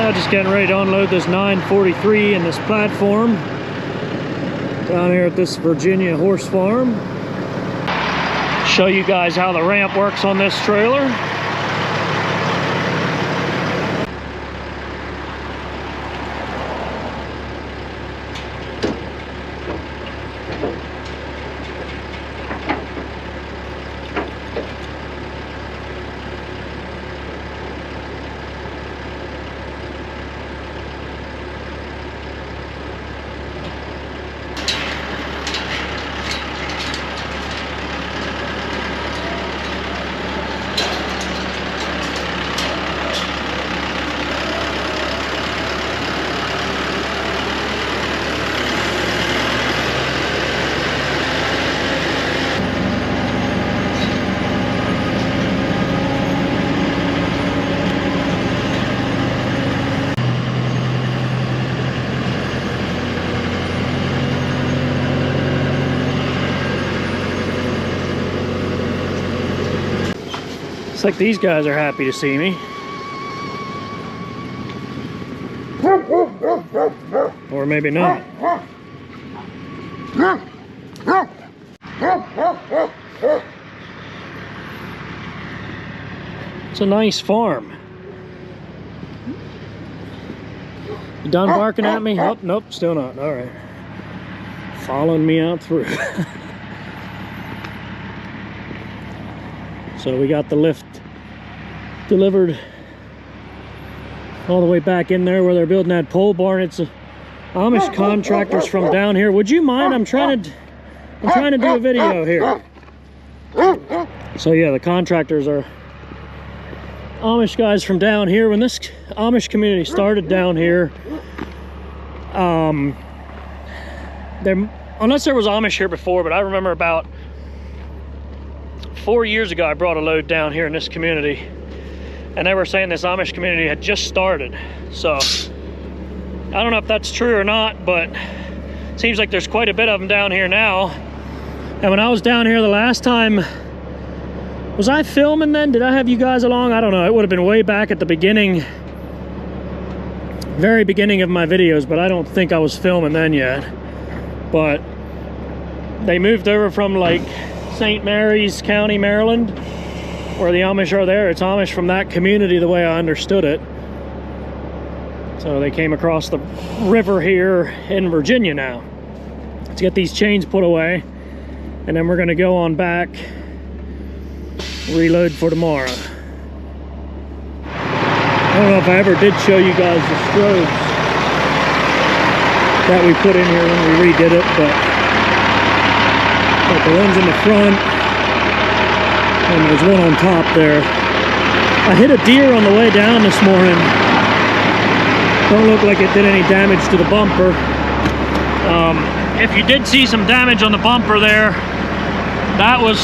now, just getting ready to unload this 943 in this platform down here at this Virginia horse farm. Show you guys how the ramp works on this trailer. Looks like these guys are happy to see me. Or maybe not. It's a nice farm. You done barking at me? Oh, nope, still not. All right. Following me out through. So we got the lift delivered all the way back in there where they're building that pole barn. It's Amish contractors from down here. Would you mind? I'm trying to do a video here. So yeah, the contractors are Amish guys from down here. When this Amish community started down here, unless there was Amish here before, but I remember about 4 years ago I brought a load down here in this community, and they were saying this Amish community had just started. So I don't know if that's true or not, but it seems like there's quite a bit of them down here now. And when I was down here the last time, was I filming then? Did I have you guys along? I don't know. It would have been way back at the beginning, very beginning of my videos, but I don't think I was filming then yet. But they moved over from like St. Mary's County, Maryland, where the Amish are there. It's Amish from that community the way I understood it. So they came across the river here in Virginia now to get these chains put away, and then we're going to go on back, reload for tomorrow. I don't know if I ever did show you guys the strobes that we put in here when we redid it, but the ones in the front, and there's one on top there. I hit a deer on the way down this morning. Don't look like it did any damage to the bumper. If you did see some damage on the bumper there, that was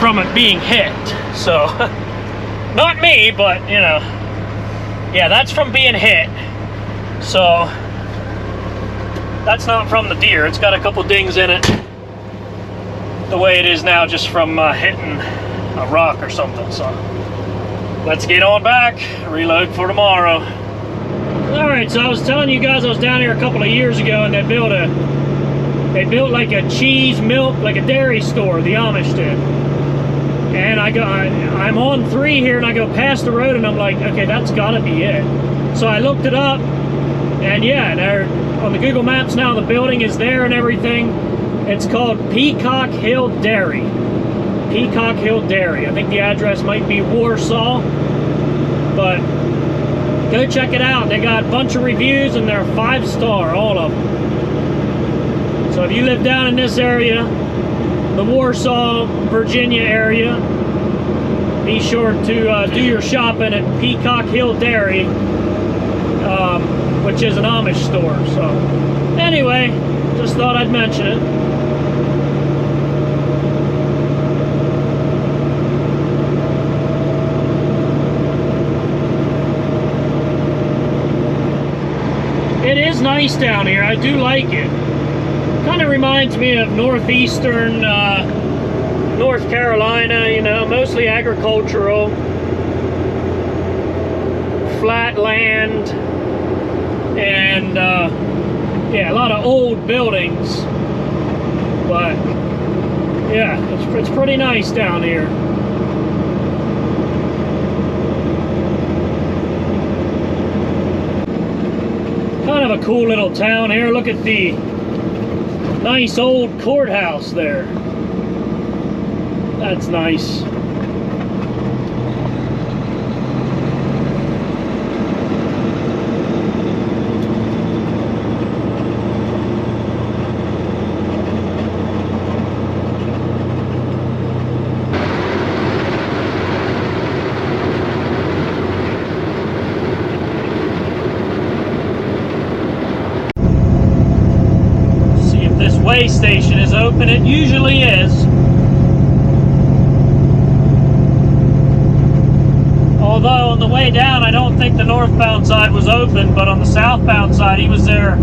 from it being hit. So, not me, but you know, yeah, that's from being hit. So, that's not from the deer. It's got a couple dings in it, the way it is now, just from hitting a rock or something. So let's get on back, reload for tomorrow. All right, so I was telling you guys I was down here a couple of years ago, and they built like a cheese, milk, like a dairy store, the Amish did. And I'm on 3 here, and I go past the road, and I'm like, okay, that's gotta be it. So I looked it up, and yeah, they're on the Google Maps now. The building is there and everything. It's called Peacock Hill Dairy. Peacock Hill Dairy. I think the address might be Warsaw, but go check it out. They got a bunch of reviews, and they're 5-star, all of them. So if you live down in this area, the Warsaw, Virginia area, be sure to do your shopping at Peacock Hill Dairy, which is an Amish store. So anyway, just thought I'd mention it. It is nice down here. I do like it. Kind of reminds me of northeastern North Carolina, you know, mostly agricultural. flat land, and yeah, a lot of old buildings, but yeah, it's pretty nice down here. Kind of a cool little town here. Look at the nice old courthouse there. That's nice. Way station is open. It usually is. Although on the way down I don't think the northbound side was open, but on the southbound side he was there.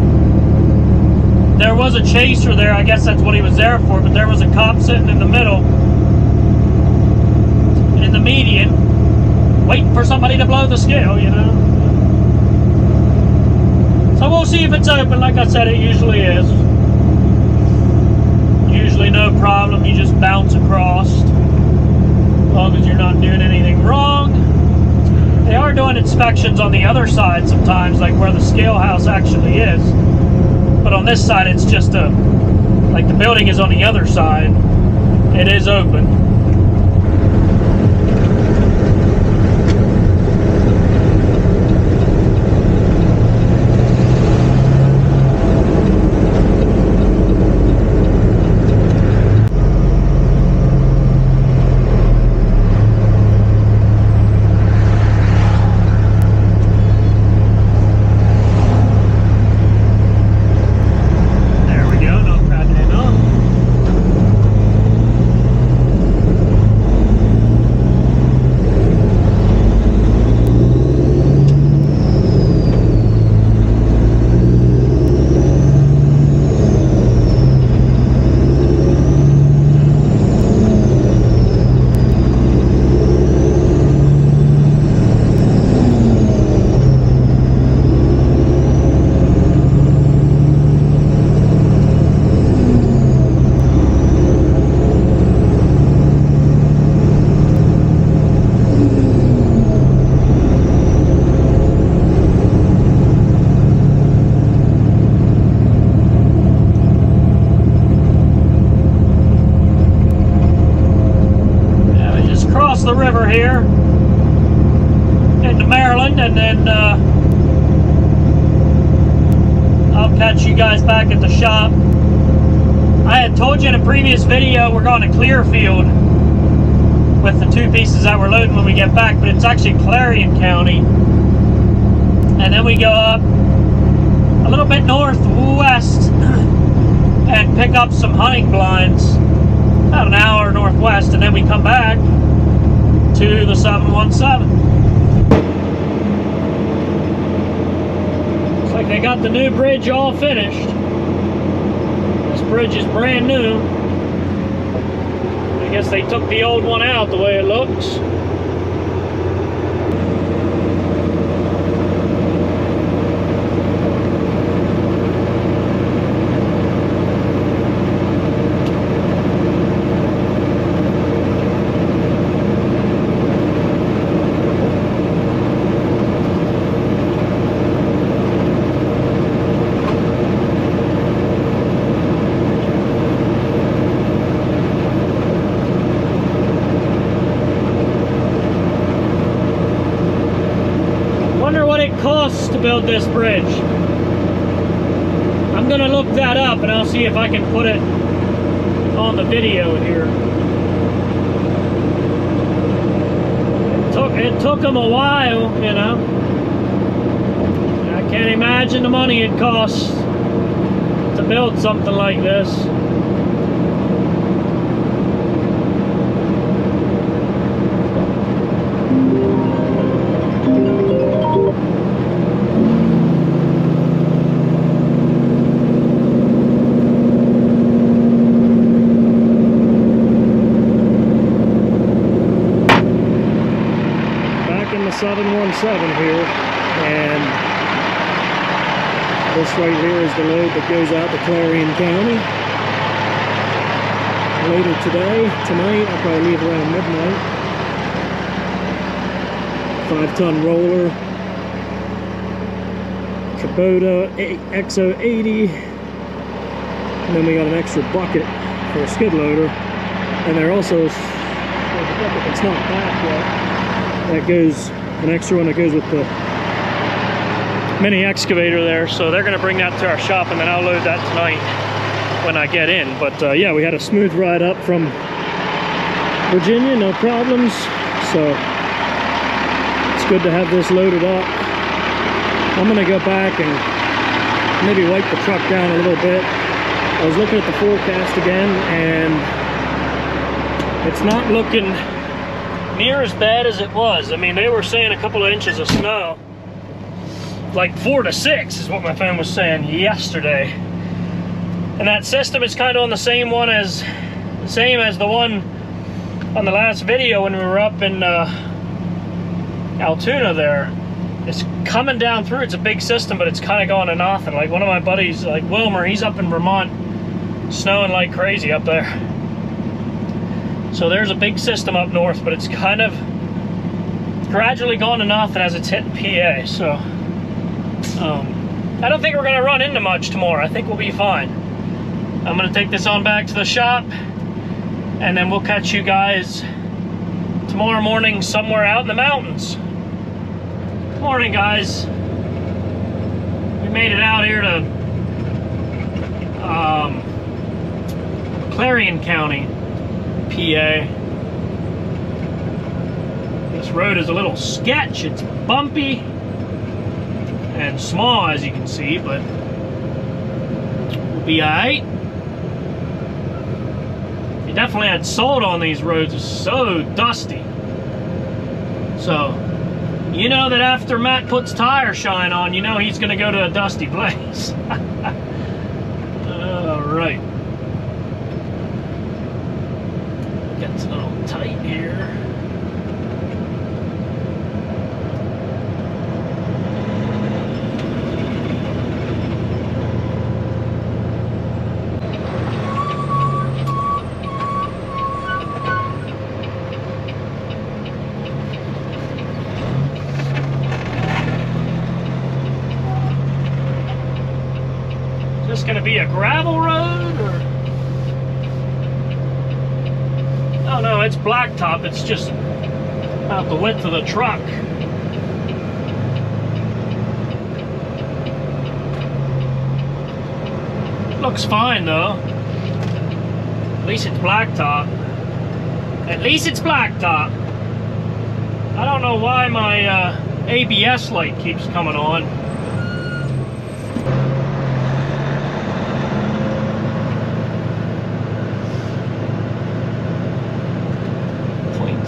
There was a chaser there. I guess that's what he was there for, but there was a cop sitting in the middle, in the median, waiting for somebody to blow the scale, you know. So we'll see if it's open. Like I said, it usually is. Usually no problem, you just bounce across, as long as you're not doing anything wrong. They are doing inspections on the other side sometimes, like where the scale house actually is. But on this side, it's just like the building is on the other side. It is open. The river here into Maryland, and then I'll catch you guys back at the shop. I had told you in a previous video we're going to Clearfield with the two pieces that we're loading when we get back, but it's actually Clarion County, and then we go up a little bit northwest and pick up some hunting blinds about an hour northwest, and then we come back to the 717. Looks like they got the new bridge all finished. This bridge is brand new. I guess they took the old one out the way it looks. Costs to build this bridge. I'm gonna look that up and I'll see if I can put it on the video here. It took them a while, you know. I can't imagine the money it costs to build something like this. Back in the 717 here. And this right here is the load that goes out to Clarion County. Later tonight, I'll probably leave around midnight. 5-ton roller, Kubota XO80, and then we got an extra bucket for a skid loader. And there also is a bucket that's not back yet. That goes, an extra one that goes with the mini excavator there. So they're gonna bring that to our shop, and then I'll load that tonight when I get in. But yeah, we had a smooth ride up from Virginia, no problems. So it's good to have this loaded up. I'm gonna go back and maybe wipe the truck down a little bit. I was looking at the forecast again, and it's not looking near as bad as it was. I mean, they were saying a couple of inches of snow, like 4 to 6 is what my phone was saying yesterday. And that system is kind of on the same as the one on the last video when we were up in Altoona there. It's coming down through. It's a big system, but it's kind of going to nothing. Like one of my buddies, like Wilmer, he's up in Vermont, snowing like crazy up there. So there's a big system up north, but it's kind of gradually going to nothing as it's hitting PA. So I don't think we're gonna run into much tomorrow. I think we'll be fine. I'm gonna take this on back to the shop, and then we'll catch you guys tomorrow morning somewhere out in the mountains. Good morning, guys. We made it out here to Clarion County, PA. This road is a little sketch. It's bumpy and small, as you can see, but we'll be alright. You definitely had salt on these roads. It's so dusty. So you know that after Matt puts tire shine on, you know he's gonna go to a dusty place. Alright. Gets a little tight here. Is this gonna be a gravel road, or? Oh no, it's blacktop. It's just about the width of the truck. Looks fine though. At least it's blacktop. At least it's blacktop. I don't know why my ABS light keeps coming on.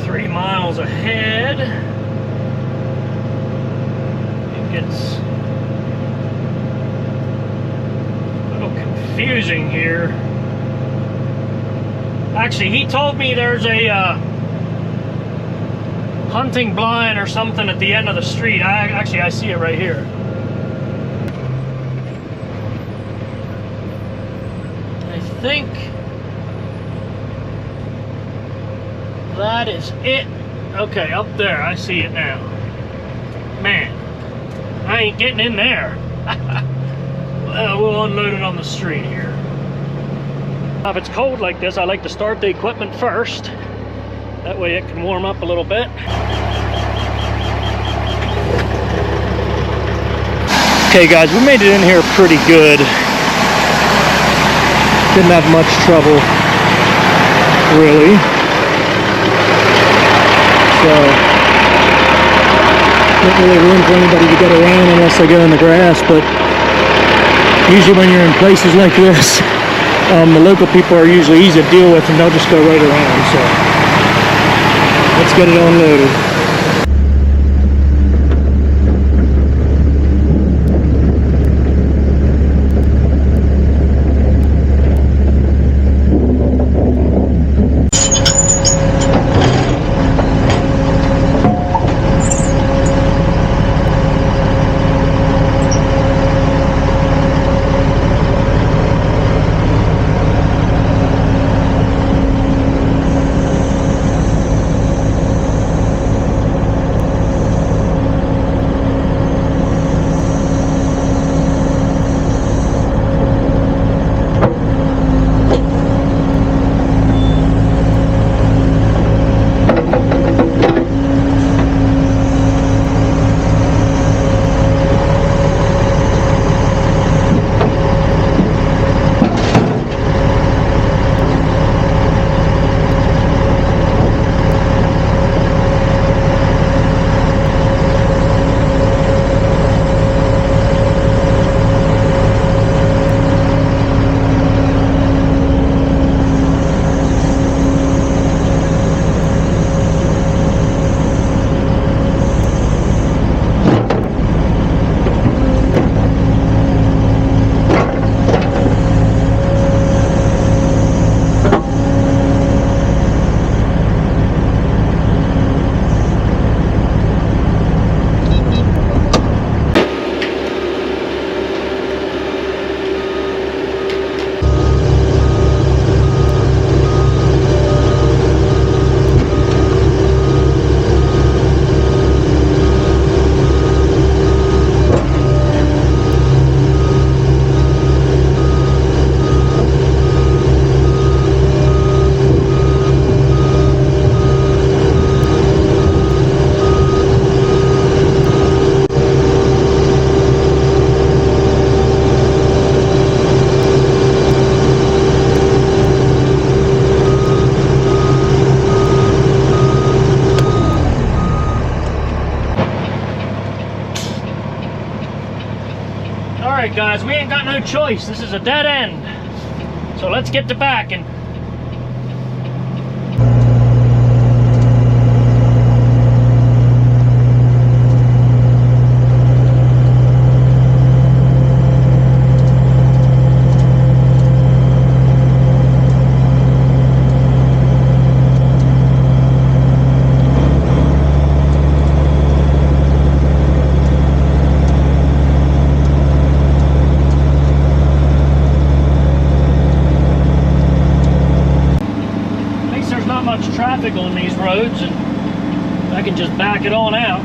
3 miles ahead. It gets a little confusing here. Actually, he told me there's a hunting blind or something at the end of the street. I see it right here. I think that is it. Okay, up there, I see it now. Man, I ain't getting in there. Well, we'll unload it on the street here. If it's cold like this, I like to start the equipment first. That way it can warm up a little bit. Okay guys, we made it in here pretty good. Didn't have much trouble, really. So, not really room for anybody to get around unless they go in the grass, but usually when you're in places like this, the local people are usually easy to deal with and they'll just go right around, so let's get it unloaded. Alright guys, we ain't got no choice. This is a dead end. So let's get to backing. Traffic on these roads, and I can just back it on out.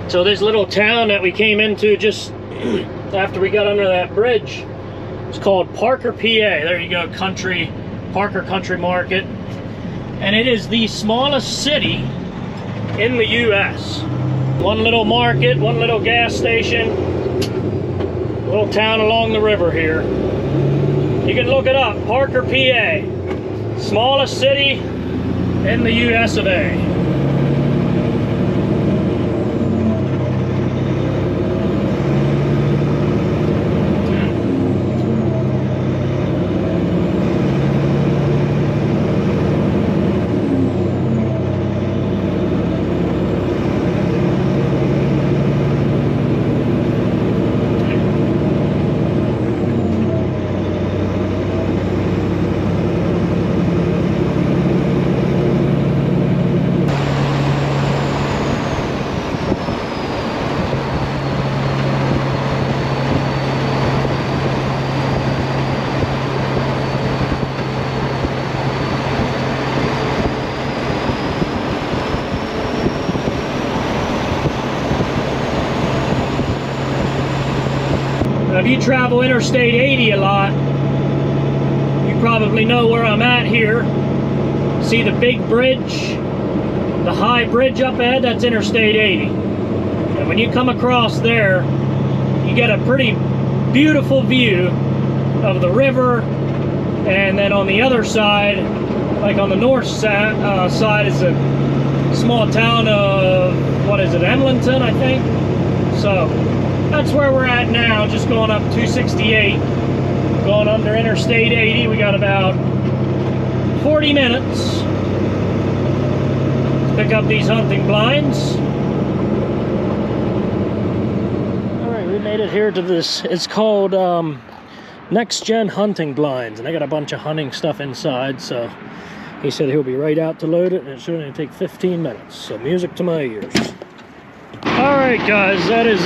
So this little town that we came into just after we got under that bridge, it's called Parker, PA. There you go, Parker Country Market. And it is the smallest city in the US. One little market, one little gas station, little town along the river here. You can look it up, Parker, PA. Smallest city in the US of A. If you travel Interstate 80 a lot, you probably know where I'm at here. See the big bridge, the high bridge up ahead? That's Interstate 80. And when you come across there, you get a pretty beautiful view of the river. And then on the other side, like on the north side, is a small town of, what is it, Emlenton, I think? So that's where we're at now, just going up 268, going under Interstate 80. We got about 40 minutes to pick up these hunting blinds. All right, we made it here to this. It's called Next Gen Hunting Blinds, and I got a bunch of hunting stuff inside, so he said he'll be right out to load it, and it should only take 15 minutes, so music to my ears. All right, guys, that is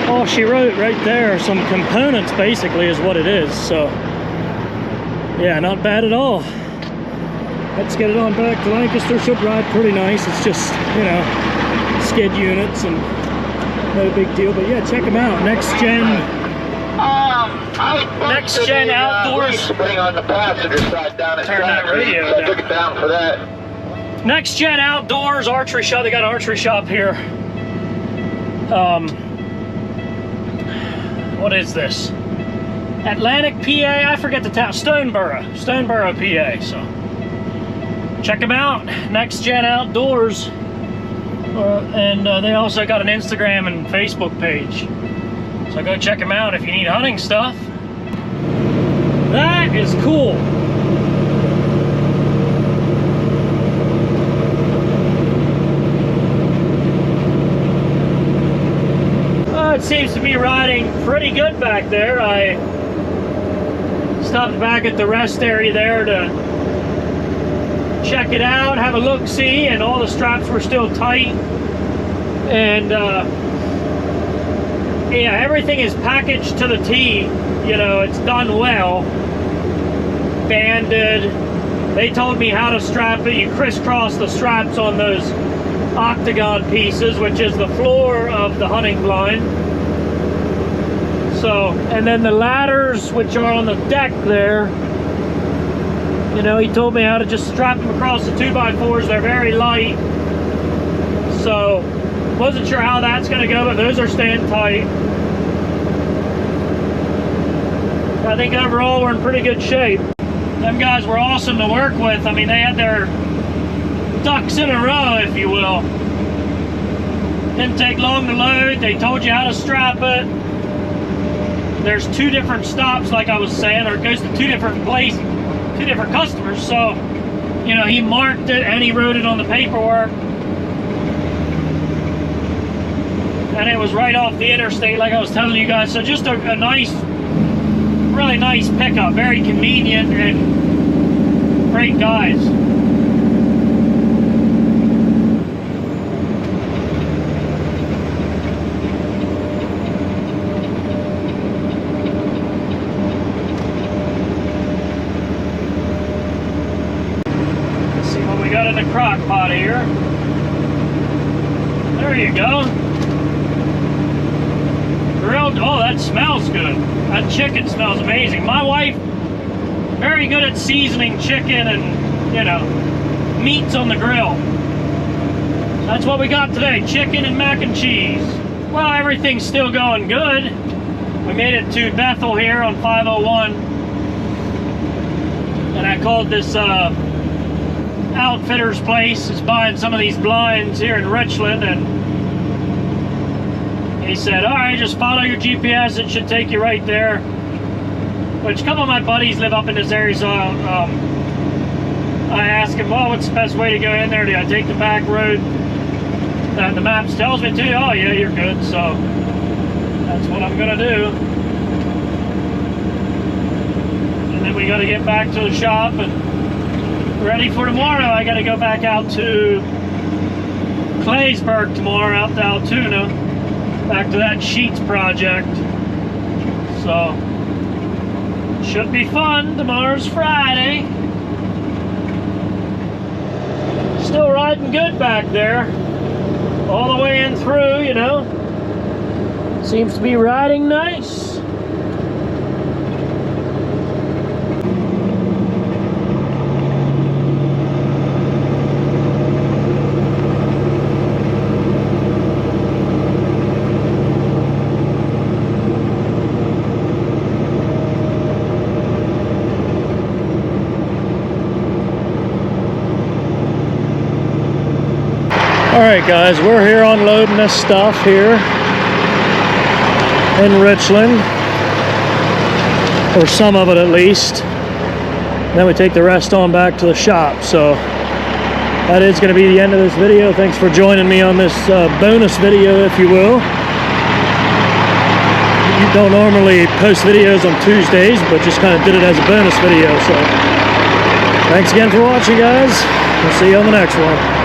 all she wrote right there. Some components basically is what it is. So yeah, not bad at all. Let's get it on back to Lancaster. Should ride pretty nice. It's just, you know, skid units and no big deal. But yeah, check them out. Next Gen Outdoors. Bring on the passenger side down at Turn that radio down. Took it down for that. Next Gen Outdoors archery shop. They got an archery shop here. what is this? Atlantic, PA, I forget the town, Stoneboro, PA, so. Check them out, Next Gen Outdoors. And they also got an Instagram and Facebook page. So go check them out if you need hunting stuff. That is cool. It seems to be riding pretty good back there. I stopped back at the rest area there to check it out, have a look-see, and all the straps were still tight. And yeah, everything is packaged to the T. You know, it's done well. Banded. They told me how to strap it. You crisscross the straps on those octagon pieces, which is the floor of the hunting blind. So, and then the ladders, which are on the deck there, you know, he told me how to just strap them across the 2x4s. They're very light. So, wasn't sure how that's going to go, but those are staying tight. I think overall we're in pretty good shape. Them guys were awesome to work with. I mean, they had their ducks in a row, if you will. Didn't take long to load. They told you how to strap it. There's 2 different stops, like I was saying, or it goes to 2 different places, 2 different customers. So, you know, he marked it and he wrote it on the paperwork. And it was right off the interstate, like I was telling you guys. So just a nice, really nice pickup, very convenient, and great guys. Got in the crock pot here. There you go. Grilled. Oh, that smells good. That chicken smells amazing. My wife, very good at seasoning chicken and, you know, meats on the grill. That's what we got today, chicken and mac and cheese. Well, everything's still going good. We made it to Bethel here on 501. And I called this outfitter's place. Is buying some of these blinds here in Richland, and he said, all right, just follow your GPS, it should take you right there. Which a couple of my buddies live up in this area, so I asked him, well, what's the best way to go in there? Do I take the back road that the maps tells me to? Oh yeah, you're good. So that's what I'm gonna do. And then we got to get back to the shop and ready for tomorrow. I got to go back out to Claysburg tomorrow, out to Altoona, back to that Sheets project. So, should be fun. Tomorrow's Friday. Still riding good back there. All the way in through, you know. Seems to be riding nice. Alright guys, we're here unloading this stuff here in Richland, or some of it at least. Then we take the rest on back to the shop. So that is going to be the end of this video. Thanks for joining me on this bonus video, if you will. You don't normally post videos on Tuesdays, but just kind of did it as a bonus video. So thanks again for watching, guys. We'll see you on the next one.